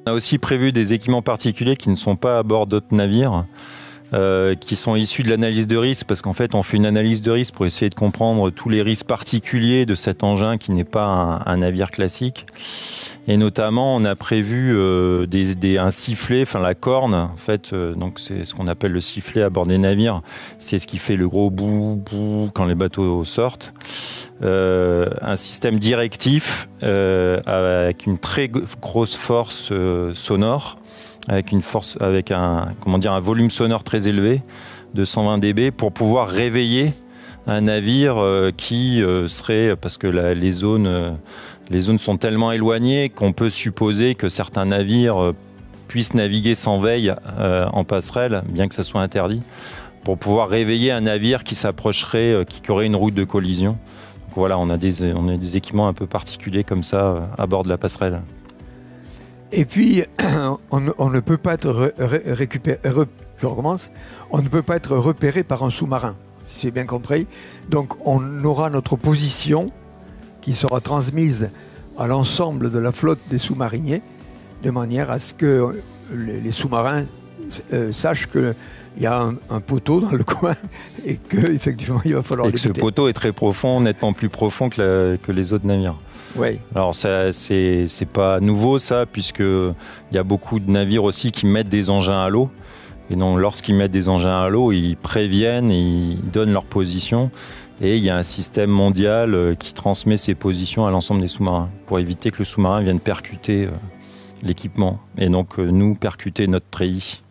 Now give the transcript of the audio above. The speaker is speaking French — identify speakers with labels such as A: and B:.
A: On a aussi prévu des équipements particuliers qui ne sont pas à bord d'autres navires, qui sont issus de l'analyse de risque, parce qu'en fait on fait une analyse de risque pour essayer de comprendre tous les risques particuliers de cet engin qui n'est pas un navire classique. Et notamment on a prévu un sifflet, enfin la corne, en fait, donc c'est ce qu'on appelle le sifflet à bord des navires, c'est ce qui fait le gros bou bou quand les bateaux sortent. Un système directif avec une très grosse force sonore, avec un volume sonore très élevé de 120 dB pour pouvoir réveiller un navire qui serait, parce que les zones sont tellement éloignées qu'on peut supposer que certains navires puissent naviguer sans veille en passerelle, bien que ça soit interdit, pour pouvoir réveiller un navire qui s'approcherait, qui aurait une route de collision. Donc voilà, on a des équipements un peu particuliers comme ça à bord de la passerelle.
B: Et puis, on ne peut pas être on ne peut pas être repéré par un sous-marin, si j'ai bien compris. Donc, on aura notre position qui sera transmise à l'ensemble de la flotte des sous-mariniers, de manière à ce que les sous-marins sachent qu'il y a un poteau dans le coin et qu'effectivement, il va falloir l'éviter.
A: Et que ce poteau est très profond, nettement plus profond que les autres navires.
B: Oui.
A: Alors c'est pas nouveau ça, puisqu'il y a beaucoup de navires aussi qui mettent des engins à l'eau. Et donc lorsqu'ils mettent des engins à l'eau, ils préviennent, ils donnent leur position. Et il y a un système mondial qui transmet ces positions à l'ensemble des sous-marins pour éviter que le sous-marin vienne percuter l'équipement. Et donc nous percuter notre treillis.